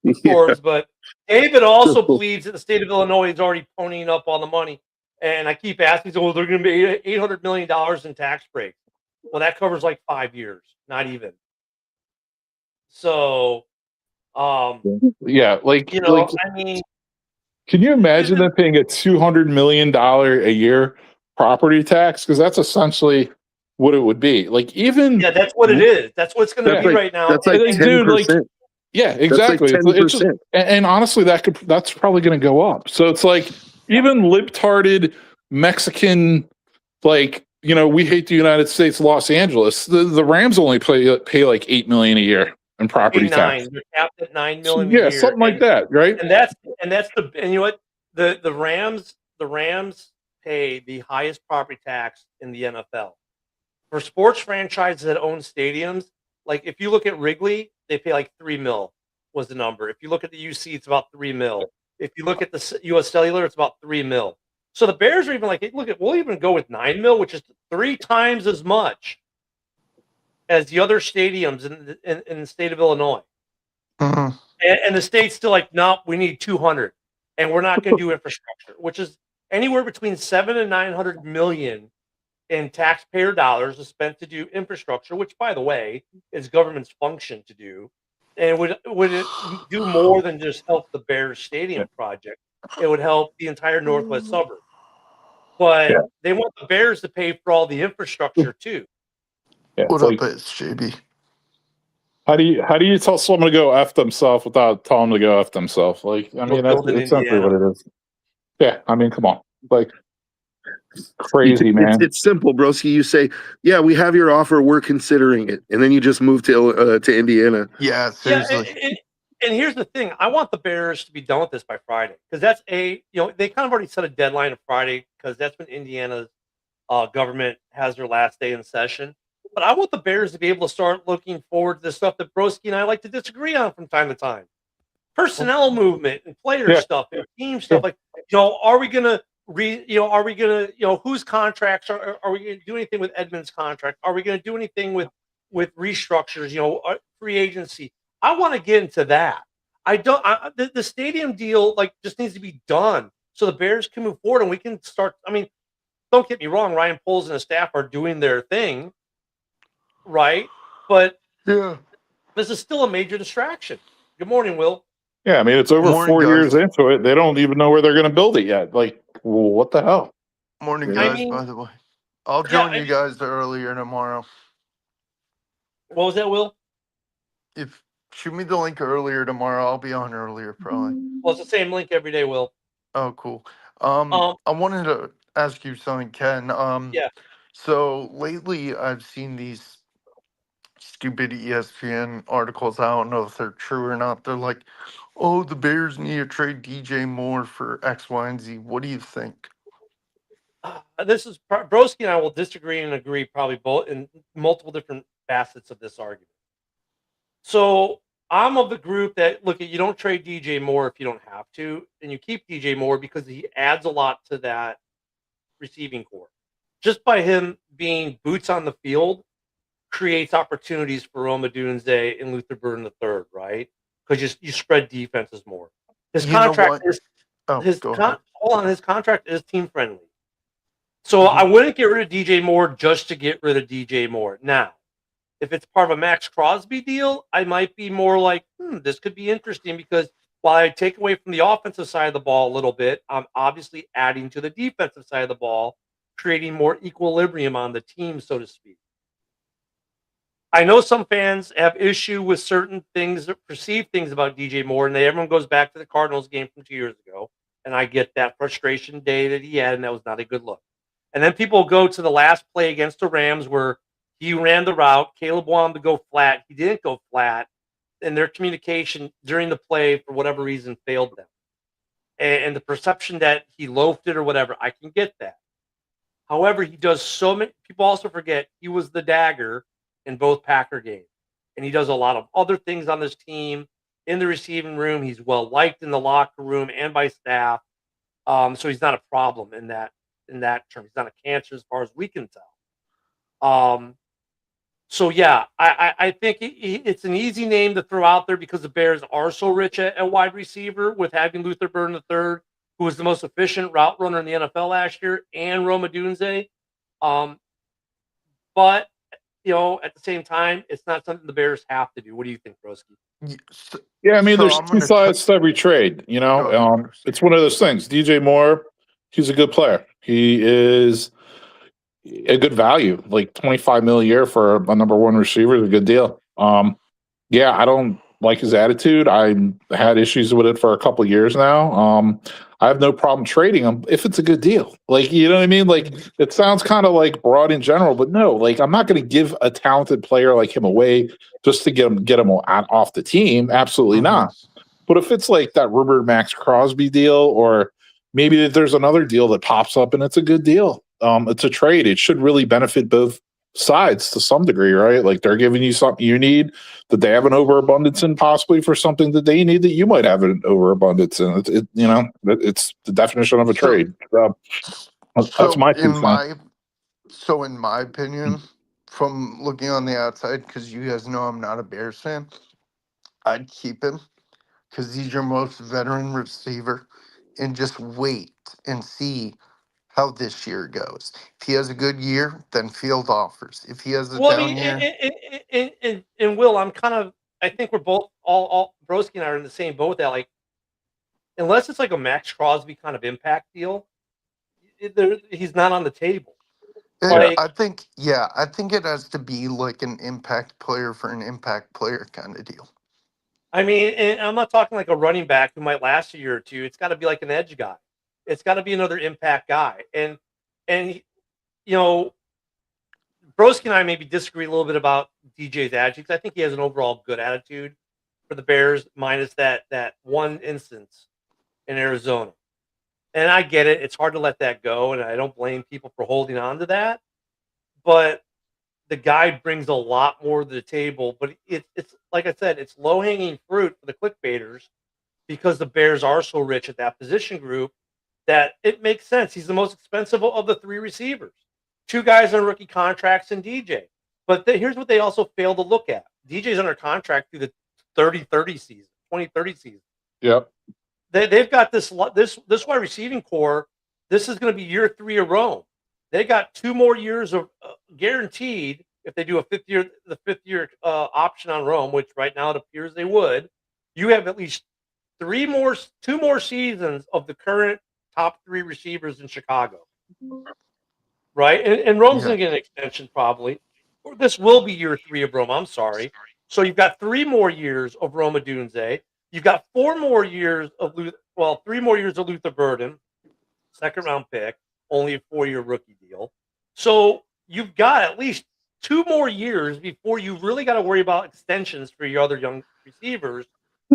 to Forbes, but David also believes that the state of Illinois is already ponying up all the money. And I keep asking, so they're going to be $800 million in tax breaks. Well, that covers like 5 years, not even. So, yeah, I mean, can you imagine them paying a $200 million a year property tax? Because that's essentially what it would be. Like, even that's what it is. That's what it's going to be right now. That's like 10%. Yeah, exactly. It's just, and honestly, that's probably going to go up. So it's like, even libtarded Mexican, like, we hate the United States, Los Angeles. The Rams only pay like $8 million a year in property tax. They're capped at $9 million. Yeah, something like that, right? And you know what? The Rams pay the highest property tax in the NFL. For sports franchises that own stadiums, like if you look at Wrigley, they pay like $3 million was the number. If you look at the UC, it's about $3 million. If you look at the US Cellular, it's about $3 million. So the Bears are even like, we'll even go with $9 million, which is 3 times as much as the other stadiums in the state of Illinois. Uh-huh. And the state's still like, no, we need 200, and we're not going to do infrastructure, which is anywhere between $700 and $900 million in taxpayer dollars is spent to do infrastructure, which, by the way, is government's function to do. And would it do more than just help the Bears Stadium project? It would help the entire Northwest suburb. But they want the Bears to pay for all the infrastructure too. Yeah, what up, it's JB. How do you tell someone to go F themselves without telling them to go F themselves? Like, I mean, that's essentially what it is. Yeah, I mean, come on. Like, crazy, man. It's simple, broski. You say, yeah, we have your offer, we're considering it, and then you just move to Indiana. Yeah, seriously. Yeah, and here's the thing: I want the Bears to be done with this by Friday, because that's they kind of already set a deadline of Friday, because that's when Indiana's government has their last day in session. But I want the Bears to be able to start looking forward to the stuff that Broski and I like to disagree on from time to time: personnel movement and player stuff and team stuff. Like, are we gonna whose contracts are we going to do anything with Edmonds' contract? Are we going to do anything with restructures? Free agency. I want to get into that. The stadium deal just needs to be done so the Bears can move forward and we can start. I mean, don't get me wrong. Ryan Poles and his staff are doing their thing, right? But this is still a major distraction. Good morning, Will. Yeah, I mean, it's over 4 years into it. They don't even know where they're going to build it yet. Like, well, what the hell? Morning, guys, by the way. I'll Yeah. join you guys earlier tomorrow. What was that, Will? If shoot me the link earlier tomorrow, I'll be on earlier probably. Well, it's the same link every day, Will. Oh, cool. Um, I wanted to ask you something, Ken. Yeah. So lately I've seen these stupid ESPN articles. I don't know if they're true or not. They're like, "Oh, the Bears need to trade DJ Moore for X, Y, and Z." What do you think? This is Broski and I will disagree and agree probably both in multiple different facets of this argument. So I'm of the group that look at you don't trade DJ Moore if you don't have to, and you keep DJ Moore because he adds a lot to that receiving core. Just by him being boots on the field creates opportunities for Roma Dunze and Luther Burden III, right? Because you spread defenses more. His You know contract what? is Oh, go ahead. hold on, his contract is team friendly. So Mhm. I wouldn't get rid of DJ Moore just to get rid of DJ Moore. Now, if it's part of a Max Crosby deal, I might be more like, this could be interesting because while I take away from the offensive side of the ball a little bit, I'm obviously adding to the defensive side of the ball, creating more equilibrium on the team, so to speak. I know some fans have issue with certain things, perceived things about DJ Moore, and everyone goes back to the Cardinals game from 2 years ago. And I get that frustration day that he had, and that was not a good look. And then people go to the last play against the Rams where he ran the route. Caleb wanted to go flat. He didn't go flat. And their communication during the play, for whatever reason, failed them. And the perception that he loafed it or whatever, I can get that. However, he does so many. People also forget he was the dagger in both Packer games. And he does a lot of other things on this team in the receiving room. He's well liked in the locker room and by staff. So he's not a problem in that term. He's not a cancer as far as we can tell. So yeah, I think it's an easy name to throw out there because the Bears are so rich at wide receiver with having Luther Burden III, who was the most efficient route runner in the NFL last year, and Roma Dunze. But at the same time, it's not something the Bears have to do. What do you think, Broski? Yeah, I mean, So there's I'm two gonna sides to every trade. Go ahead, Bruce. It's one of those things. DJ Moore, he's a good player. He is a good value, like 25 mil a year for a number one receiver is a good deal. Yeah, I don't like his attitude. I had issues with it for a couple of years now. I have no problem trading him if it's a good deal. Like, you know what I mean? Like, it sounds kind of like broad in general, but no, like I'm not going to give a talented player like him away just to get him off the team. Absolutely not. But if it's like that Robert Max Crosby deal, or maybe there's another deal that pops up and it's a good deal, it's a trade. It should really benefit both sides to some degree, right? Like they're giving you something you need that they have an overabundance in, possibly for something that they need that you might have an overabundance in. It's the definition of a trade. That's my 2 cents. So in my opinion, from looking on the outside, because you guys know I'm not a Bears fan, I'd keep him because he's your most veteran receiver, and just wait and see how this year goes. If he has a good year, then field offers. If he has a down year, and Will, I think we're both all Broski and I are in the same boat with that. Like, unless it's like a Max Crosby kind of impact deal, he's not on the table. I think it has to be like an impact player for an impact player kind of deal. I mean, and I'm not talking like a running back who might last a year or two. It's got to be like an edge guy. It's got to be another impact guy. And Broski and I maybe disagree a little bit about DJ's attitude because I think he has an overall good attitude for the Bears, minus that one instance in Arizona. And I get it. It's hard to let that go, and I don't blame people for holding on to that. But the guy brings a lot more to the table. But it's like I said, it's low-hanging fruit for the clickbaiters because the Bears are so rich at that position group that it makes sense. He's the most expensive of the 3 receivers. 2 guys on rookie contracts and DJ. But here's what they also fail to look at. DJ's under contract through the 2030 season. Yep. They've got this wide receiving core. This is going to be year 3 of Rome. They got 2 more years of guaranteed if they do the fifth year option on Rome, which right now it appears they would. You have at least 2 more seasons of the current top 3 receivers in Chicago. right? And Rome's Yeah. going to get an extension probably. Or this will be year 3 of Rome. I'm sorry. So you've got 3 more years of Roma Dunze. You've got 4 more years of 3 more years of Luther Burden, second round pick, only a 4-year rookie deal. So you've got at least 2 more years before you really got to worry about extensions for your other young receivers,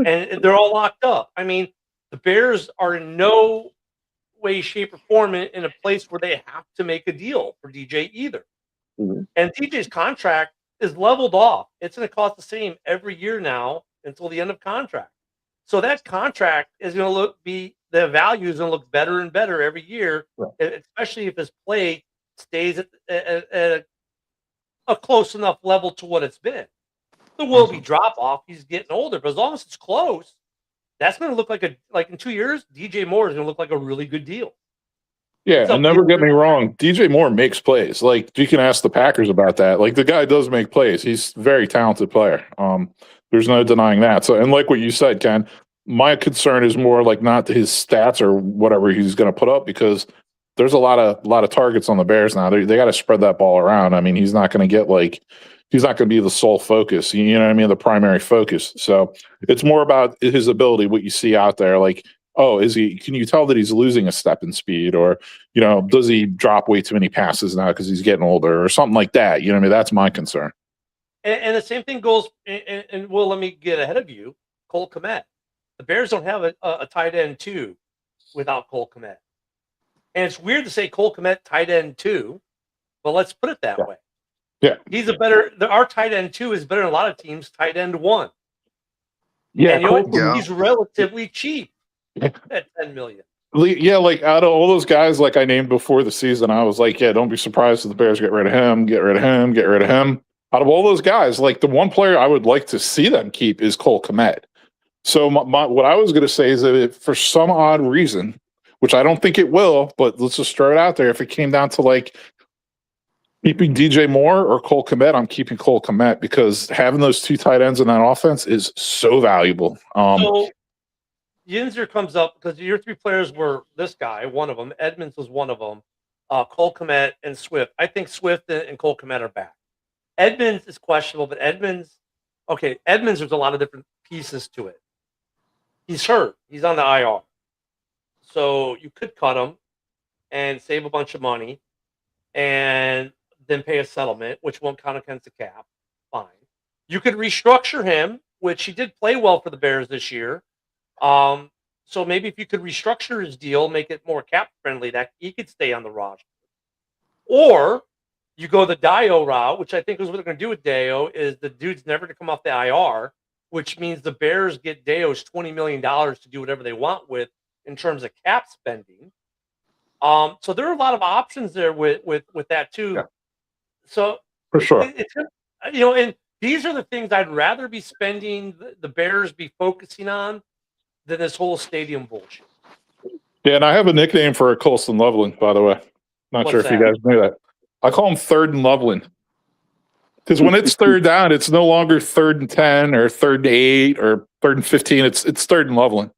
and they're all locked up. I mean, the Bears are in no way, shape, or form in a place where they have to make a deal for DJ either. Mhm. And DJ's contract is leveled off. It's going to cost the same every year now until the end of contract. So that contract is going to the value is going to look better and better every year, especially if his play stays at a close enough level to what it's been. There will be drop off. He's getting older, but as long as it's close, that's going to look like in 2 years, DJ Moore is going to look like a really good deal. Yeah, and never get me wrong, DJ Moore makes plays. Like, you can ask the Packers about that. Like, the guy does make plays. He's a very talented player. There's no denying that. So, and like what you said, Ken, my concern is more like not his stats or whatever he's going to put up, because there's a lot of targets on the Bears now. They got to spread that ball around. I mean, he's not going to be the sole focus. You know what I mean? The primary focus. So it's more about his ability, what you see out there. Like, oh, can you tell that he's losing a step in speed, or, you know, does he drop way too many passes now because he's getting older or something like that? You know what I mean? That's my concern. And the same thing goes, and well, let me get ahead of you, Cole Kmet. The Bears don't have a tight end 2 without Cole Kmet. And it's weird to say Cole Kmet tight end 2, but let's put it that way. Yeah. Our tight end 2 is better than a lot of teams' tight end 1. Yeah. And you know what? He's relatively cheap at $10 million. Yeah, like out of all those guys, like I named before the season, I was like, yeah, don't be surprised if the Bears get rid of him, get rid of him, get rid of him. Out of all those guys, like the one player I would like to see them keep is Cole Kmet. So what I was going to say is that if for some odd reason, which I don't think it will, but let's just throw it out there, if it came down to like keeping DJ Moore or Cole Kmet, I'm keeping Cole Kmet, because having those 2 tight ends in that offense is so valuable. So Yinzer comes up because your 3 players were this guy, one of them. Edmonds was one of them. Cole Kmet and Swift. I think Swift and Cole Kmet are back. Edmonds is questionable, but Edmonds, there's a lot of different pieces to it. He's hurt. He's on the IR. So you could cut him and save a bunch of money and then pay a settlement, which won't count against the cap. Fine. You could restructure him, which he did play well for the Bears this year. So maybe if you could restructure his deal, make it more cap friendly, that he could stay on the roster. Or you go the Dio route, which I think is what they're going to do with Dio, is the dude's never to come off the IR, which means the Bears get Dio's $20 million to do whatever they want with in terms of cap spending. So there are a lot of options there with that too. Yeah. So for sure, and these are the things I'd rather be spending the Bears be focusing on than this whole stadium bullshit. Yeah, and I have a nickname for Colston Loveland, by the way. Not sure if you guys knew that. I call him Third and Loveland. Because when it's third down, it's no longer 3rd and 10 or 3rd and 8 or 3rd and 15. It's 3rd and Loveland.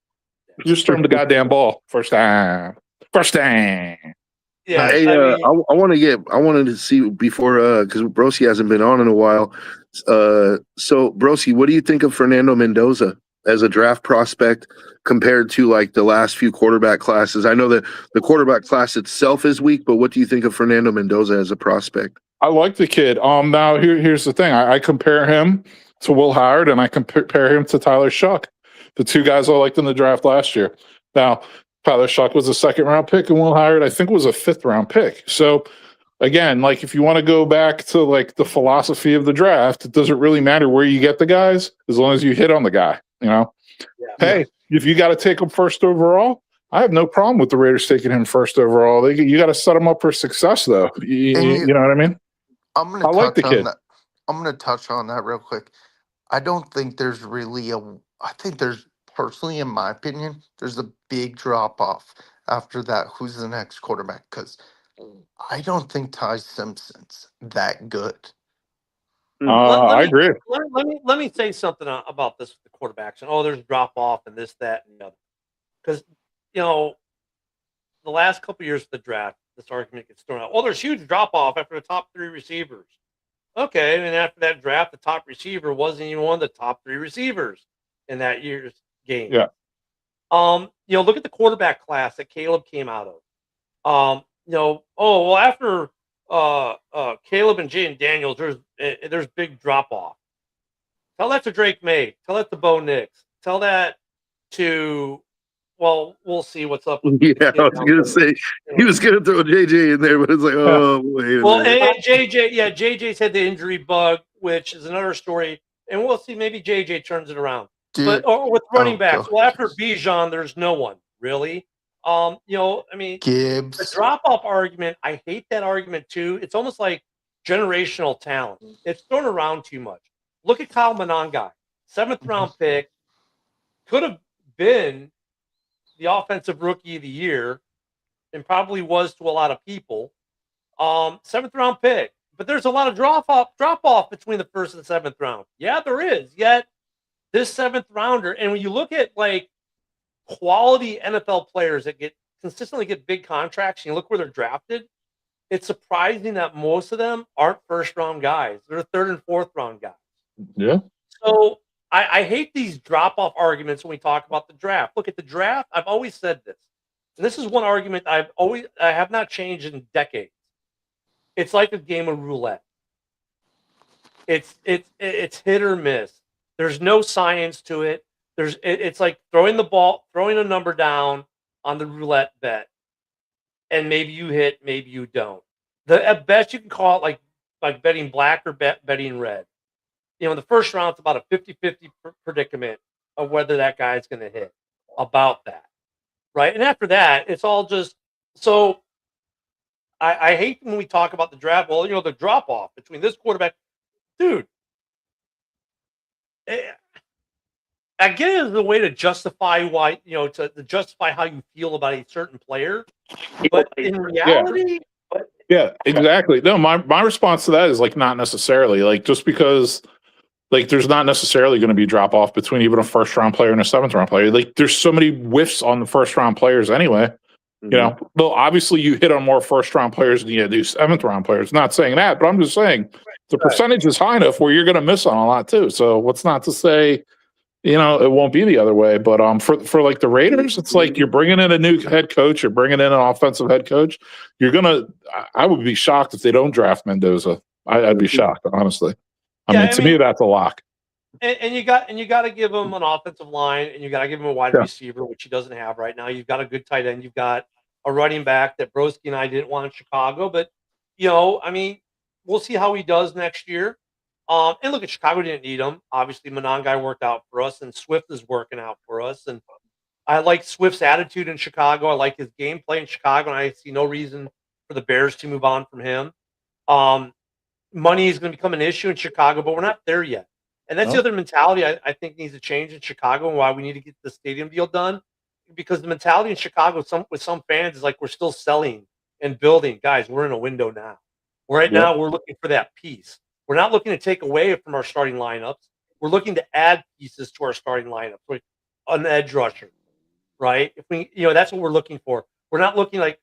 You just throw him the goddamn ball. First down. Yeah. Hey, I wanted to see before, because Brosi hasn't been on in a while. So Brosi, what do you think of Fernando Mendoza as a draft prospect compared to like the last few quarterback classes? I know that the quarterback class itself is weak, but what do you think of Fernando Mendoza as a prospect? I like the kid. Now here's the thing. I compare him to Will Howard, and I compare him to Tyler Shuck, the 2 guys I liked in the draft last year. Now, Tyler Shuck was a 2nd-round pick, and Will Howard, I think, was a 5th-round pick. So, again, like if you want to go back to like the philosophy of the draft, it doesn't really matter where you get the guys as long as you hit on the guy. You know, hey, if you got to take him 1st overall, I have no problem with the Raiders taking him 1st overall. You got to set him up for success, though. You know what I mean? I'm going to touch on that real quick. I don't think there's really I think there's, personally, in my opinion, there's a big drop off after that. Who's the next quarterback? Because I don't think Ty Simpson's that good. I agree. Let me say something about this with the quarterbacks. And there's drop off and this, that, and the other. Because the last couple of years of the draft, this argument gets thrown out. Well, there's huge drop off after the top 3 receivers. Okay, and after that draft, the top receiver wasn't even one of the top 3 receivers in that year's game. Yeah. Look at the quarterback class that Caleb came out of. After Caleb and Jaden Daniels, there's big drop off. Tell that to Drake May. Tell that to Bo Nix. Tell that to, well, we'll see what's up. Yeah, I was gonna say he was gonna throw JJ in there, but it's like, oh wait a minute. And JJ's had the injury bug, which is another story, and we'll see. Maybe JJ turns it around. Or with running backs, well, after Bijan, there's no one really. I mean, Gibbs. The drop-off argument, I hate that argument too. It's almost like generational talent. It's thrown around too much. Look at Kyle Monangai, 7th round pick, could have been the offensive rookie of the year, and probably was to a lot of people. 7th round pick, but there's a lot of drop off between the 1st and 7th round. Yeah, there is. Yet this 7th rounder, and when you look at like quality NFL players that consistently get big contracts, and you look where they're drafted, it's surprising that most of them aren't 1st round guys. They're 3rd and 4th round guys. Yeah. So I hate these drop off arguments when we talk about the draft. Look at the draft. I've always said this, and this is one argument I have not changed in decades. It's like a game of roulette. It's hit or miss. There's no science to it. It's like throwing a number down on the roulette bet, and maybe you hit, maybe you don't. At best, you can call it like betting black or betting red. In the 1st round, it's about a 50-50 predicament of whether that guy's going to hit. About that, right? And after that, it's all just so. I hate when we talk about the draft. Well, the drop off between this quarterback, dude. I get it as a way to justify why, to justify how you feel about a certain player, but in reality, yeah, exactly. No, my response to that is like not necessarily like just because like there's not necessarily going to be drop off between even a 1st round player and a 7th round player. Like there's so many whiffs on the 1st round players anyway. Mm-hmm. Though obviously you hit on more 1st round players than you do 7th round players. Not saying that, but I'm just saying the percentage is high enough where you're going to miss on a lot too. So what's not to say, it won't be the other way. But for like the Raiders, it's like you're bringing in a new head coach, you're bringing in an offensive head coach. I would be shocked if they don't draft Mendoza. I'd be shocked, honestly. To me, that's a lock. And you got to give him an offensive line, and you got to give him a wide receiver, which he doesn't have right now. You've got a good tight end. You've got a running back that Broski and I didn't want in Chicago, but we'll see how he does next year. And look, at Chicago didn't need him. Obviously, Monangai worked out for us, and Swift is working out for us. And I like Swift's attitude in Chicago. I like his gameplay in Chicago, and I see no reason for the Bears to move on from him. Money is going to become an issue in Chicago, but we're not there yet. And that's the other mentality I think needs to change in Chicago, and why we need to get the stadium deal done. Because the mentality in Chicago with some fans is like we're still selling and building. Guys, we're in a window now. Now we're looking for that piece. We're not looking to take away from our starting lineups. We're looking to add pieces to our starting lineup. Like an edge rusher, right? If we, that's what we're looking for. We're not looking like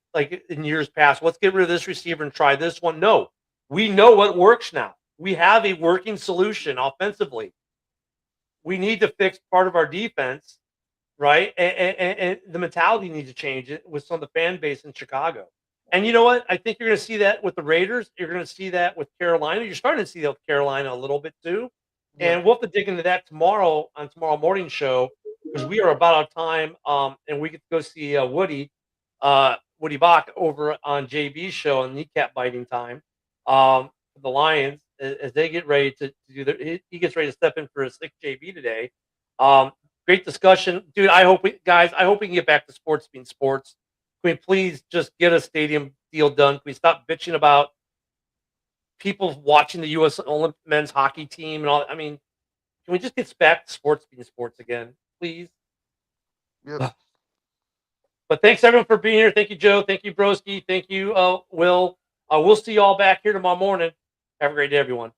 in years past. Let's get rid of this receiver and try this one. No, we know what works now. We have a working solution offensively. We need to fix part of our defense, right? And the mentality needs to change it with some of the fan base in Chicago. And you know what? I think you're going to see that with the Raiders. You're going to see that with Carolina. You're starting to see that with Carolina a little bit too. Yeah. And we'll have to dig into that tomorrow on tomorrow morning show, because we are about out of time. And we get to go see Woody Bach over on JB's show on Kneecap Biting Time. The Lions, as they get ready to do he gets ready to step in for a 6th JB today. Great discussion, dude. I hope we can get back to sports being sports. Can we please just get a stadium deal done? Can we stop bitching about people watching the U.S. men's hockey team and all? I mean, can we just get back to sports being sports again, please? Yep. But thanks everyone for being here. Thank you, Joe. Thank you, Broski. Thank you, Will. We'll see you all back here tomorrow morning. Have a great day, everyone.